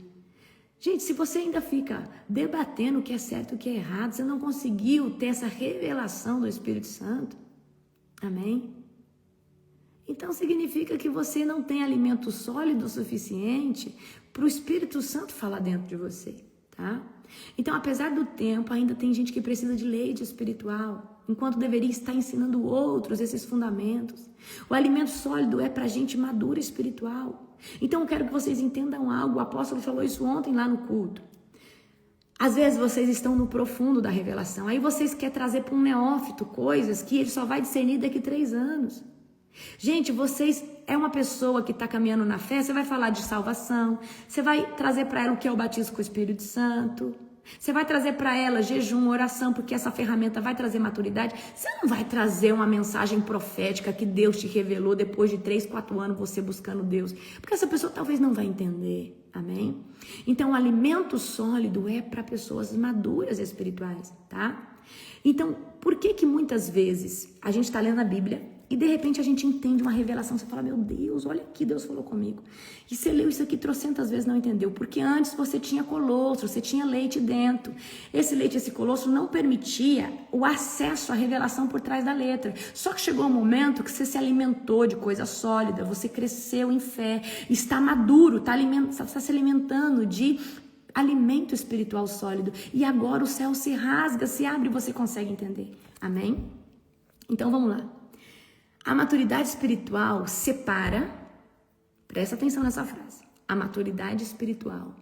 Gente, se você ainda fica debatendo o que é certo e o que é errado, você não conseguiu ter essa revelação do Espírito Santo. Amém? Então significa que você não tem alimento sólido o suficiente para o Espírito Santo falar dentro de você, tá? Então, apesar do tempo, ainda tem gente que precisa de leite espiritual, enquanto deveria estar ensinando outros esses fundamentos. O alimento sólido é para gente madura espiritual. Então, eu quero que vocês entendam algo. O apóstolo falou isso ontem lá no culto. Às vezes vocês estão no profundo da revelação, aí vocês querem trazer para um neófito coisas que ele só vai discernir daqui 3 anos. Gente, vocês é uma pessoa que está caminhando na fé, você vai falar de salvação, você vai trazer para ela o que é o batismo com o Espírito Santo, você vai trazer para ela jejum, oração, porque essa ferramenta vai trazer maturidade. Você não vai trazer uma mensagem profética que Deus te revelou depois de 3, 4 anos você buscando Deus, porque essa pessoa talvez não vai entender, amém? Então, o alimento sólido é para pessoas maduras espirituais, tá? Então, por que muitas vezes a gente está lendo a Bíblia e de repente a gente entende uma revelação, você fala, meu Deus, olha aqui, Deus falou comigo. E você leu isso aqui trocentas vezes, não entendeu. Porque antes você tinha colostro, você tinha leite dentro. Esse leite, esse colostro não permitia o acesso à revelação por trás da letra. Só que chegou um momento que você se alimentou de coisa sólida, você cresceu em fé, está maduro, está se alimentando de alimento espiritual sólido. E agora o céu se rasga, se abre e você consegue entender. Amém? Então vamos lá. A maturidade espiritual separa, presta atenção nessa frase, a maturidade espiritual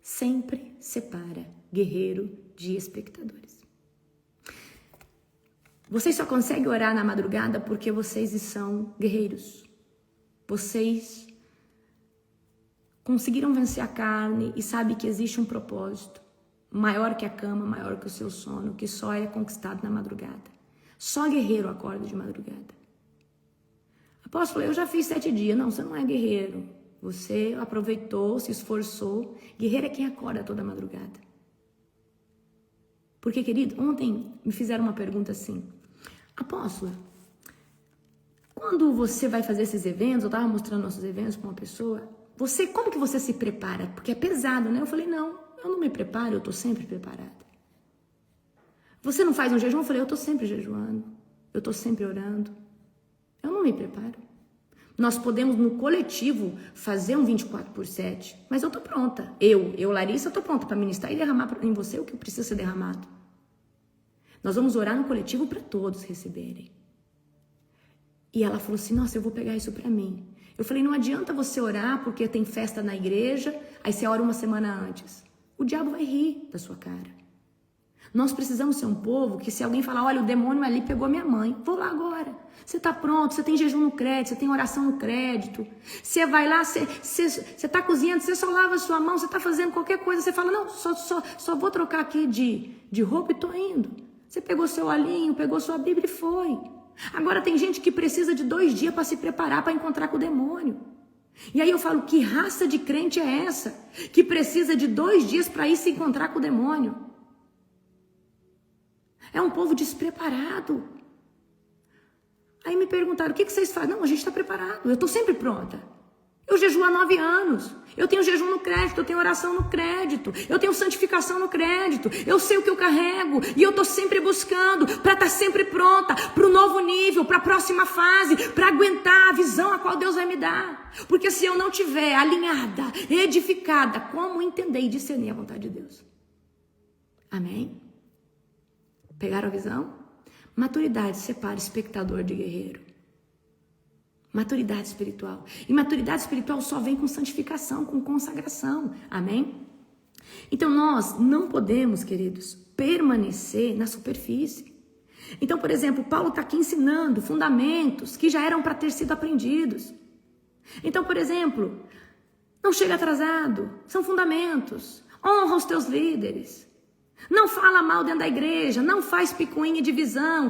sempre separa guerreiro de espectadores. Vocês só conseguem orar na madrugada porque vocês são guerreiros. Vocês conseguiram vencer a carne e sabem que existe um propósito maior que a cama, maior que o seu sono, que só é conquistado na madrugada. Só guerreiro acorda de madrugada. Apóstolo, eu já fiz 7 dias. Não, você não é guerreiro. Você aproveitou, se esforçou. Guerreiro é quem acorda toda madrugada. Porque, querido, ontem me fizeram uma pergunta assim. Apóstolo, quando você vai fazer esses eventos, eu estava mostrando nossos eventos para uma pessoa, como que você se prepara? Porque é pesado, né? Eu falei, não, eu não me preparo, eu estou sempre preparada. Você não faz um jejum? Eu falei, eu estou sempre jejuando. Eu estou sempre orando. Eu não me preparo. Nós podemos, no coletivo, fazer um 24/7, mas eu tô pronta. Eu Larissa, tô pronta para ministrar e derramar em você o que precisa ser derramado. Nós vamos orar no coletivo para todos receberem. E ela falou assim, nossa, eu vou pegar isso para mim. Eu falei, não adianta você orar porque tem festa na igreja, aí você ora uma semana antes. O diabo vai rir da sua cara. Nós precisamos ser um povo que se alguém falar, olha, o demônio ali pegou minha mãe, vou lá agora. Você está pronto, você tem jejum no crédito, você tem oração no crédito. Você vai lá, você está cozinhando, você só lava a sua mão, você está fazendo qualquer coisa, você fala, não, só vou trocar aqui de roupa e estou indo. Você pegou seu olhinho, pegou sua Bíblia e foi. Agora tem gente que precisa de 2 dias para se preparar para encontrar com o demônio. E aí eu falo, que raça de crente é essa? Que precisa de 2 dias para ir se encontrar com o demônio? É um povo despreparado. Aí me perguntaram, o que vocês fazem? Não, a gente está preparado, eu estou sempre pronta. Eu jejuo há 9 anos, eu tenho jejum no crédito, eu tenho oração no crédito, eu tenho santificação no crédito, eu sei o que eu carrego e eu estou sempre buscando para estar sempre pronta para o novo nível, para a próxima fase, para aguentar a visão a qual Deus vai me dar. Porque se eu não tiver alinhada, edificada, como entender e discernir a vontade de Deus? Amém? Pegaram a visão? Maturidade separa espectador de guerreiro. Maturidade espiritual. E maturidade espiritual só vem com santificação, com consagração. Amém? Então nós não podemos, queridos, permanecer na superfície. Então, por exemplo, Paulo está aqui ensinando fundamentos que já eram para ter sido aprendidos. Então, por exemplo, não chega atrasado. São fundamentos. Honra os teus líderes. Não fala mal dentro da igreja, não faz picuinha e divisão.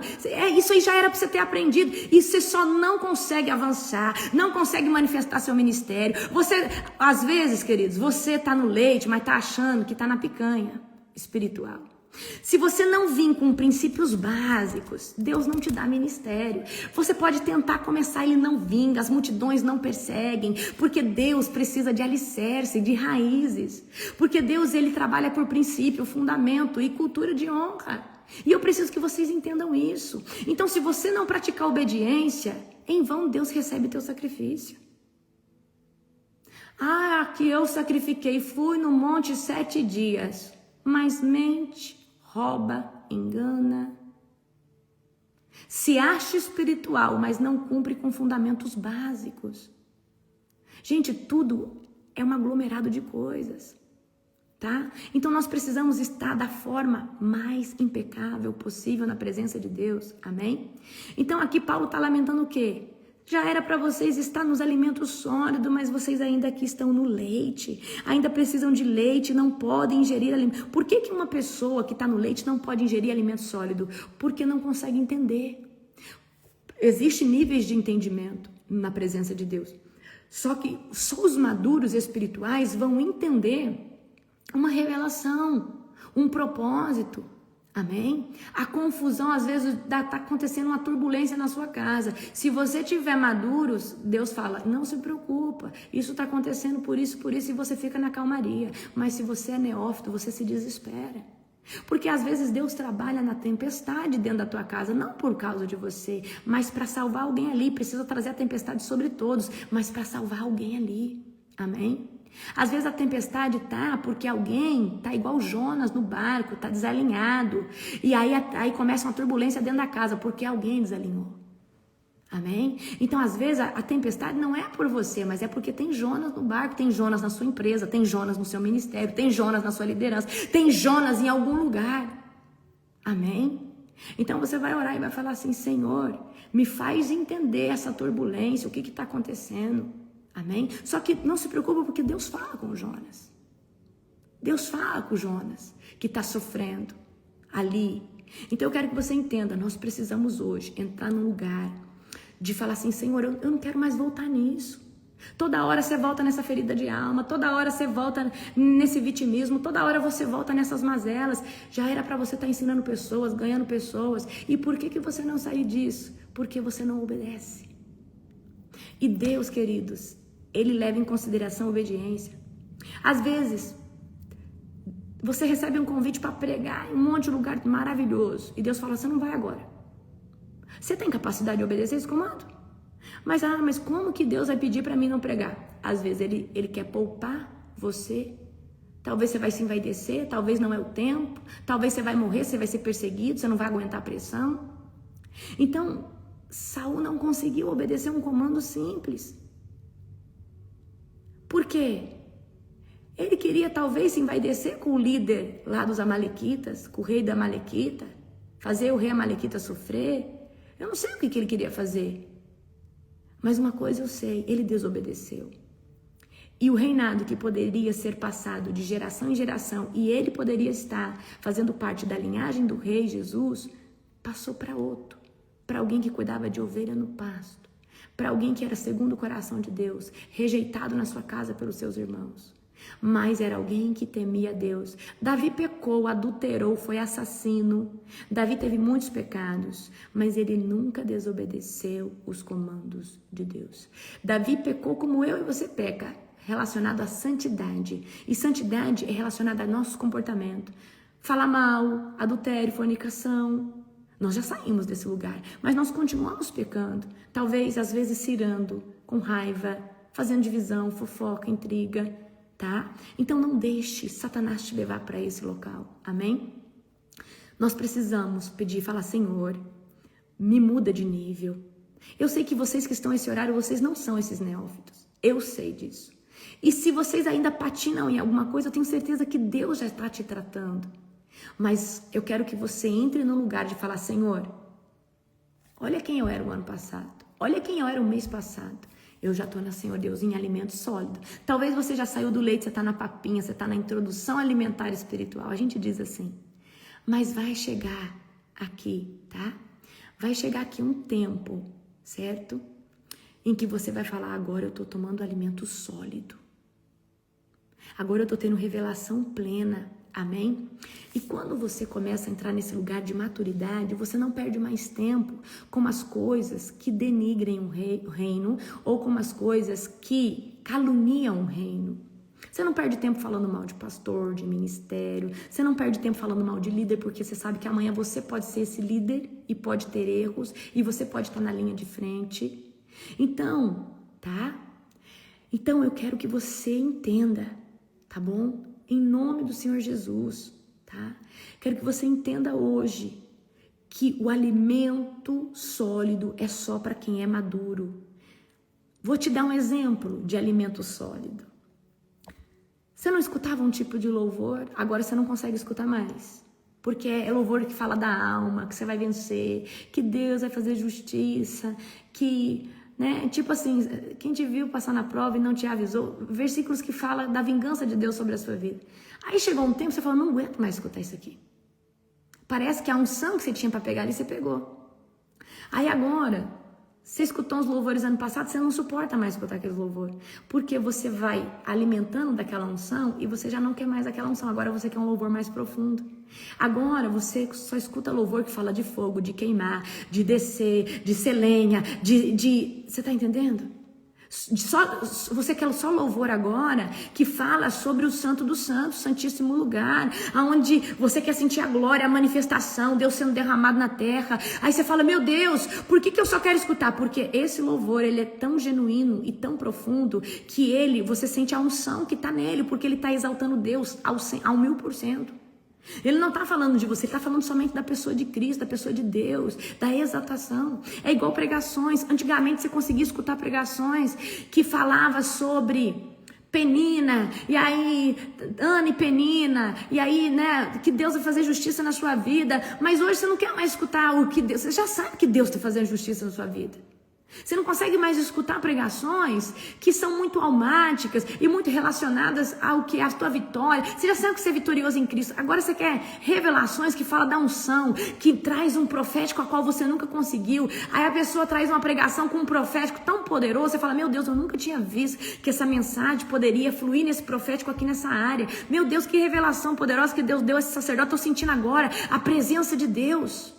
Isso aí já era para você ter aprendido. E você só não consegue avançar, não consegue manifestar seu ministério. Você, às vezes, queridos, você está no leite, mas está achando que está na picanha espiritual. Se você não vir com princípios básicos, Deus não te dá ministério. Você pode tentar começar e ele não vinga, as multidões não perseguem, porque Deus precisa de alicerce, de raízes. Porque Deus, ele trabalha por princípio, fundamento e cultura de honra. E eu preciso que vocês entendam isso. Então, se você não praticar obediência, em vão Deus recebe teu sacrifício. Ah, que eu sacrifiquei, fui no monte 7 dias, mas mente, rouba, engana, se acha espiritual, mas não cumpre com fundamentos básicos. Gente, tudo é um aglomerado de coisas, tá? Então nós precisamos estar da forma mais impecável possível na presença de Deus, amém? Então aqui Paulo está lamentando o quê? Já era para vocês estar nos alimentos sólidos, mas vocês ainda aqui estão no leite. Ainda precisam de leite, não podem ingerir alimento. Por que uma pessoa que está no leite não pode ingerir alimento sólido? Porque não consegue entender. Existem níveis de entendimento na presença de Deus. Só que só os maduros espirituais vão entender uma revelação, um propósito. Amém? A confusão, às vezes, está acontecendo uma turbulência na sua casa. Se você tiver maduros, Deus fala, não se preocupa, isso está acontecendo por isso, e você fica na calmaria. Mas se você é neófito, você se desespera. Porque às vezes Deus trabalha na tempestade dentro da tua casa, não por causa de você, mas para salvar alguém ali. Precisa trazer a tempestade sobre todos, mas para salvar alguém ali. Amém? Às vezes a tempestade tá porque alguém tá igual Jonas no barco, tá desalinhado. E aí começa uma turbulência dentro da casa porque alguém desalinhou. Amém? Então às vezes a tempestade não é por você, mas é porque tem Jonas no barco, tem Jonas na sua empresa, tem Jonas no seu ministério, tem Jonas na sua liderança, tem Jonas em algum lugar. Amém? Então você vai orar e vai falar assim, Senhor, me faz entender essa turbulência, o que está acontecendo. Amém? Só que não se preocupa porque Deus fala com o Jonas. Deus fala com o Jonas que está sofrendo ali. Então eu quero que você entenda, nós precisamos hoje entrar num lugar de falar assim, Senhor, eu não quero mais voltar nisso. Toda hora você volta nessa ferida de alma, toda hora você volta nesse vitimismo, toda hora você volta nessas mazelas. Já era para você estar ensinando pessoas, ganhando pessoas. E por que você não sai disso? Porque você não obedece. E Deus, queridos, Ele leva em consideração a obediência. Às vezes, você recebe um convite para pregar em um monte de lugar maravilhoso. E Deus fala, você não vai agora. Você tem capacidade de obedecer esse comando? Mas como que Deus vai pedir para mim não pregar? Às vezes Ele quer poupar você Talvez você vai se envaidecer, talvez não é o tempo, talvez você vai morrer, você vai ser perseguido, você não vai aguentar a pressão. Então, Saul não conseguiu obedecer um comando simples. Por quê? Ele queria talvez se envaidecer com o líder lá dos amalequitas, com o rei da Amalequita, fazer o rei Amalequita sofrer. Eu não sei o que ele queria fazer. Mas uma coisa eu sei, ele desobedeceu. E o reinado que poderia ser passado de geração em geração, e ele poderia estar fazendo parte da linhagem do rei Jesus, passou para outro. Para alguém que cuidava de ovelha no pasto. Para alguém que era segundo o coração de Deus, rejeitado na sua casa pelos seus irmãos. Mas era alguém que temia Deus. Davi pecou, adulterou, foi assassino. Davi teve muitos pecados, mas ele nunca desobedeceu os comandos de Deus. Davi pecou como eu e você peca, relacionado à santidade. E santidade é relacionada ao nosso comportamento. Falar mal, adultério, fornicação. Nós já saímos desse lugar, mas nós continuamos pecando. Talvez, às vezes, se irando, com raiva, fazendo divisão, fofoca, intriga. Tá? Então não deixe Satanás te levar para esse local, amém? Nós precisamos pedir, falar, Senhor, me muda de nível. Eu sei que vocês que estão nesse horário, vocês não são esses neófitos, eu sei disso. E se vocês ainda patinam em alguma coisa, eu tenho certeza que Deus já está te tratando. Mas eu quero que você entre no lugar de falar, Senhor, olha quem eu era o ano passado, olha quem eu era o mês passado. Eu já estou Senhor Deus, em alimento sólido. Talvez você já saiu do leite, você está na papinha, você está na introdução alimentar espiritual. A gente diz assim. Mas vai chegar aqui, tá? Vai chegar aqui um tempo, certo? Em que você vai falar, agora eu estou tomando alimento sólido. Agora eu estou tendo revelação plena. Amém? E quando você começa a entrar nesse lugar de maturidade, você não perde mais tempo com as coisas que denigrem o reino ou com as coisas que caluniam o reino. Você não perde tempo falando mal de pastor, de ministério. Você não perde tempo falando mal de líder, porque você sabe que amanhã você pode ser esse líder e pode ter erros e você pode estar na linha de frente. Então, tá? Então eu quero que você entenda, tá bom? Em nome do Senhor Jesus, tá? Quero que você entenda hoje que o alimento sólido é só para quem é maduro. Vou te dar um exemplo de alimento sólido. Você não escutava um tipo de louvor, agora você não consegue escutar mais. Porque é louvor que fala da alma, que você vai vencer, que Deus vai fazer justiça, que... né? Tipo assim, quem te viu passar na prova e não te avisou, versículos que falam da vingança de Deus sobre a sua vida. Aí chegou um tempo, você falou, não aguento mais escutar isso aqui. Parece que a unção que você tinha para pegar ali, você pegou. Aí agora, você escutou uns louvores ano passado, você não suporta mais escutar aqueles louvores. Porque você vai alimentando daquela unção e você já não quer mais aquela unção. Agora você quer um louvor mais profundo. Agora você só escuta louvor que fala de fogo, de queimar, de descer, de ser lenha, Você tá entendendo? Você quer só louvor agora que fala sobre o Santo dos Santos, Santíssimo Lugar, aonde você quer sentir a glória, a manifestação, Deus sendo derramado na terra. Aí você fala, meu Deus, por que eu só quero escutar? Porque esse louvor, ele é tão genuíno e tão profundo que você sente a unção que está nele, porque ele está exaltando Deus ao 1000%. Ele não está falando de você, ele está falando somente da pessoa de Cristo, da pessoa de Deus, da exaltação. É igual pregações. Antigamente você conseguia escutar pregações que falava sobre Penina, e aí Ana e Penina, e aí, né, que Deus vai fazer justiça na sua vida. Mas hoje você não quer mais escutar o que Deus... Você já sabe que Deus está fazendo justiça na sua vida. Você não consegue mais escutar pregações que são muito almáticas e muito relacionadas ao que é a tua vitória. Você já sabe que você é vitorioso em Cristo. Agora você quer revelações que falam da unção, que traz um profético a qual você nunca conseguiu. Aí a pessoa traz uma pregação com um profético tão poderoso. Você fala, meu Deus, eu nunca tinha visto que essa mensagem poderia fluir nesse profético aqui nessa área. Meu Deus, que revelação poderosa que Deus deu a esse sacerdote. Estou sentindo agora a presença de Deus.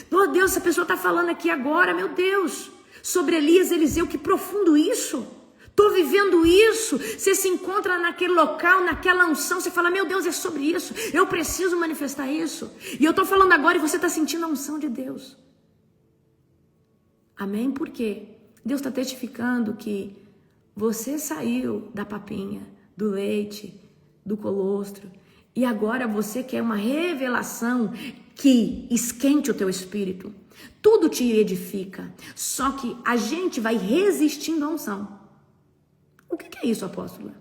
Meu Deus, essa pessoa está falando aqui agora, meu Deus. Sobre Elias, Eliseu, que profundo isso. Estou vivendo isso. Você se encontra naquele local, naquela unção. Você fala, meu Deus, é sobre isso. Eu preciso manifestar isso. E eu estou falando agora e você está sentindo a unção de Deus. Amém? Por quê? Deus está testificando que você saiu da papinha, do leite, do colostro. E agora você quer uma revelação que esquente o teu espírito. Tudo te edifica. Só que a gente vai resistindo à unção. O que é isso, apóstola?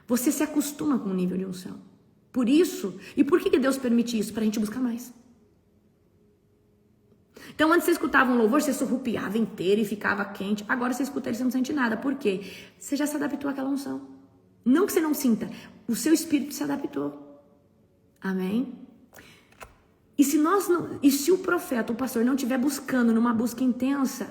Você se acostuma com o nível de unção. Por isso, e por que Deus permite isso? Para a gente buscar mais. Então, antes você escutava um louvor, você surrupiava inteiro e ficava quente. Agora você escuta ele e você não sente nada. Por quê? Você já se adaptou àquela unção. Não que você não sinta, o seu espírito se adaptou. Amém? E se o profeta, o pastor, não estiver buscando numa busca intensa,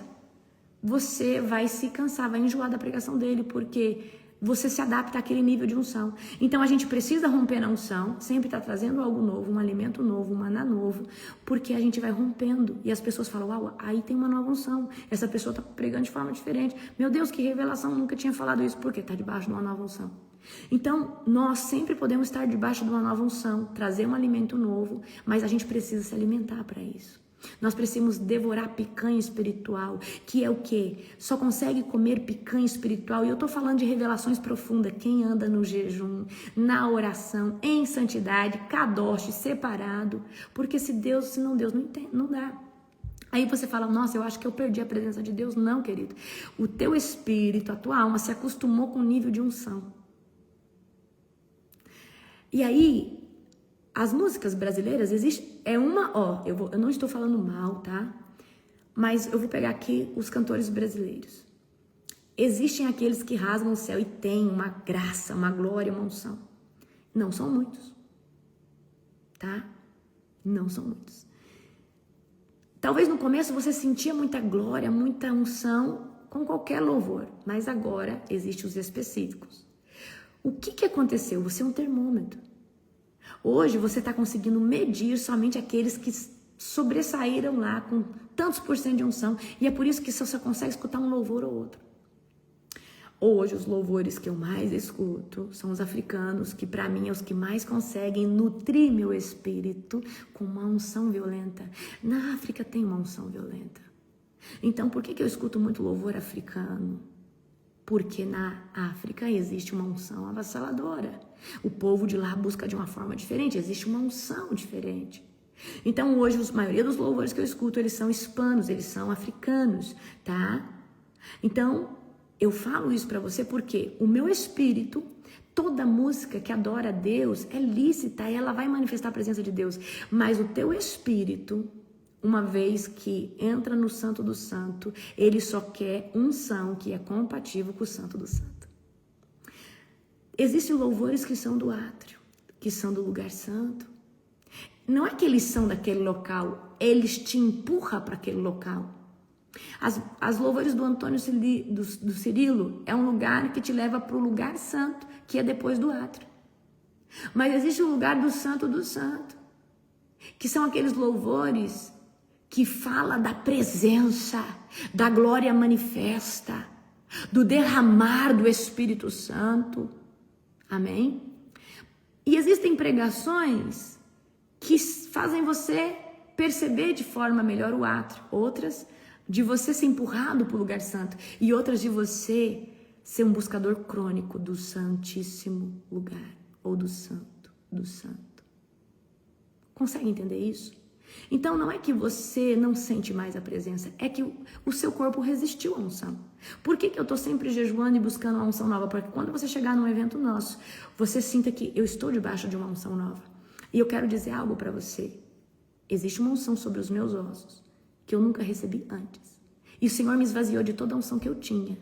você vai se cansar, vai enjoar da pregação dele, porque você se adapta àquele nível de unção. Então a gente precisa romper na unção, sempre está trazendo algo novo, um alimento novo, um maná novo, porque a gente vai rompendo. E as pessoas falam, uau, aí tem uma nova unção. Essa pessoa está pregando de forma diferente. Meu Deus, que revelação, nunca tinha falado isso. Por quê? Está debaixo de uma nova unção. Então, nós sempre podemos estar debaixo de uma nova unção, trazer um alimento novo, mas a gente precisa se alimentar para isso. Nós precisamos devorar picanha espiritual, que é o quê? Só consegue comer picanha espiritual. E eu tô falando de revelações profundas. Quem anda no jejum, na oração, em santidade, kadosh, separado. Porque se não Deus não entende, não dá. Aí você fala, nossa, eu acho que eu perdi a presença de Deus. Não, querido. O teu espírito, a tua alma se acostumou com o nível de unção. E aí, as músicas brasileiras eu não estou falando mal, tá? Mas eu vou pegar aqui os cantores brasileiros. Existem aqueles que rasgam o céu e têm uma graça, uma glória, uma unção. Não são muitos, tá? Não são muitos. Talvez no começo você sentia muita glória, muita unção com qualquer louvor, mas agora existem os específicos. O que aconteceu? Você é um termômetro. Hoje você está conseguindo medir somente aqueles que sobressaíram lá com tantos por cento de unção. E é por isso que você só consegue escutar um louvor ou outro. Hoje os louvores que eu mais escuto são os africanos, que para mim é os que mais conseguem nutrir meu espírito com uma unção violenta. Na África tem uma unção violenta. Então por que eu escuto muito louvor africano? Porque na África existe uma unção avassaladora. O povo de lá busca de uma forma diferente, existe uma unção diferente. Então hoje a maioria dos louvores que eu escuto, eles são hispanos, eles são africanos, tá? Então eu falo isso para você porque o meu espírito, toda música que adora a Deus é lícita e ela vai manifestar a presença de Deus. Mas o teu espírito, uma vez que entra no Santo do Santo, ele só quer unção que é compatível com o Santo do Santo. Existem louvores que são do átrio, que são do lugar santo. Não é que eles são daquele local, eles te empurram para aquele local. As louvores do Antônio do Cirilo é um lugar que te leva para o lugar santo, que é depois do átrio. Mas existe um lugar do santo, que são aqueles louvores que fala da presença, da glória manifesta, do derramar do Espírito Santo. Amém? E existem pregações que fazem você perceber de forma melhor o átrio. Outras de você ser empurrado para o lugar santo. E outras de você ser um buscador crônico do santíssimo lugar. Ou do santo, do santo. Consegue entender isso? Então não é que você não sente mais a presença, é que o seu corpo resistiu à unção. Por que eu estou sempre jejuando e buscando uma unção nova? Porque quando você chegar num evento nosso, você sinta que eu estou debaixo de uma unção nova. E eu quero dizer algo para você. Existe uma unção sobre os meus ossos que eu nunca recebi antes. E o Senhor me esvaziou de toda a unção que eu tinha.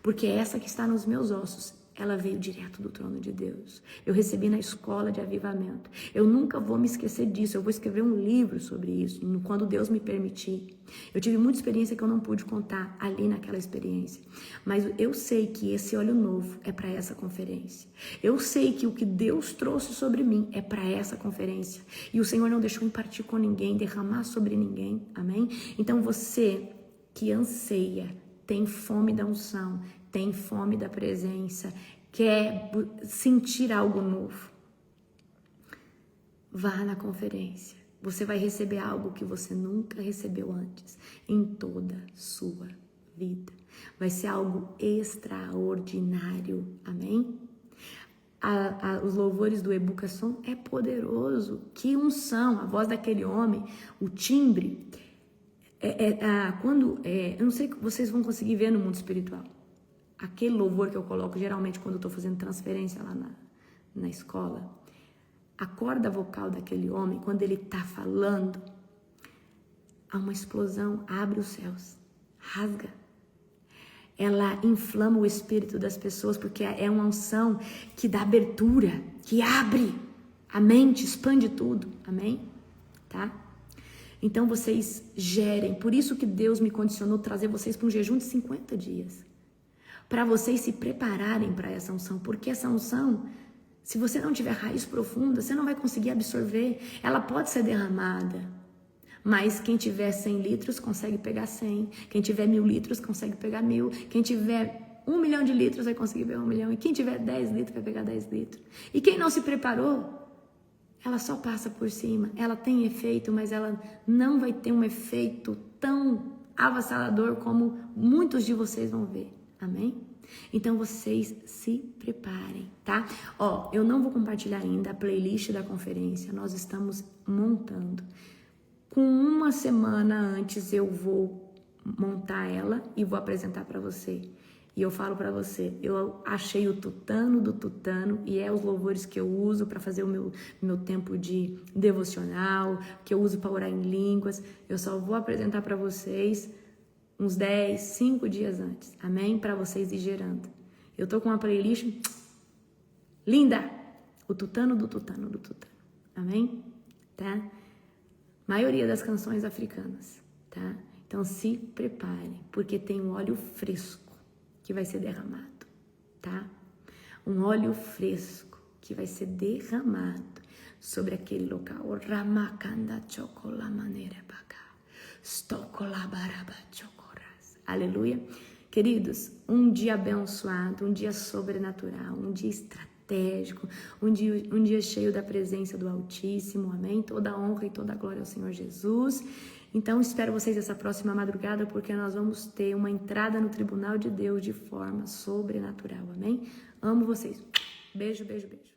Porque essa que está nos meus ossos, ela veio direto do trono de Deus. Eu recebi na escola de avivamento. Eu nunca vou me esquecer disso. Eu vou escrever um livro sobre isso, quando Deus me permitir. Eu tive muita experiência que eu não pude contar ali naquela experiência. Mas eu sei que esse óleo novo é para essa conferência. Eu sei que o que Deus trouxe sobre mim é para essa conferência. E o Senhor não deixou impartir com ninguém, derramar sobre ninguém. Amém? Então você que anseia, tem fome da unção, tem fome da presença, quer sentir algo novo, vá na conferência. Você vai receber algo que você nunca recebeu antes em toda a sua vida. Vai ser algo extraordinário, amém? os louvores do Ebuka-Som é poderoso. Que unção, a voz daquele homem, o timbre. Eu não sei se vocês vão conseguir ver no mundo espiritual. Aquele louvor que eu coloco geralmente quando eu estou fazendo transferência lá na escola, a corda vocal daquele homem, quando ele está falando, há uma explosão, abre os céus, rasga. Ela inflama o espírito das pessoas, porque é uma unção que dá abertura, que abre a mente, expande tudo, amém? Tá? Então vocês gerem, por isso que Deus me condicionou trazer vocês para um jejum de 50 dias, para vocês se prepararem para essa unção, porque essa unção, se você não tiver raiz profunda, você não vai conseguir absorver. Ela pode ser derramada, mas quem tiver 100 litros consegue pegar 100, quem tiver 1000 litros consegue pegar 1000, quem tiver 1 milhão de litros vai conseguir pegar 1 milhão, e quem tiver 10 litros vai pegar 10 litros. E quem não se preparou, ela só passa por cima. Ela tem efeito, mas ela não vai ter um efeito tão avassalador como muitos de vocês vão ver. Amém? Então vocês se preparem, tá? Ó, eu não vou compartilhar ainda a playlist da conferência. Nós estamos montando. Com uma semana antes eu vou montar ela e vou apresentar para você. E eu falo para você, eu achei o tutano do tutano e é os louvores que eu uso para fazer o meu tempo de devocional, que eu uso para orar em línguas. Eu só vou apresentar para vocês uns 5 dias antes, amém? Para vocês ir gerando. Eu tô com uma playlist linda, o tutano do tutano do tutano, amém? Tá? Maioria das canções africanas, tá? Então se preparem, porque tem um óleo fresco que vai ser derramado, tá? Um óleo fresco que vai ser derramado sobre aquele local. Ramakanda chocola maneira bacá. Stocola baraba chocoras. Aleluia. Queridos, um dia abençoado, um dia sobrenatural, um dia estratégico, um dia cheio da presença do Altíssimo, amém? Toda a honra e toda a glória ao Senhor Jesus. Então, espero vocês essa próxima madrugada, porque nós vamos ter uma entrada no tribunal de Deus de forma sobrenatural, amém? Amo vocês. Beijo, beijo, beijo.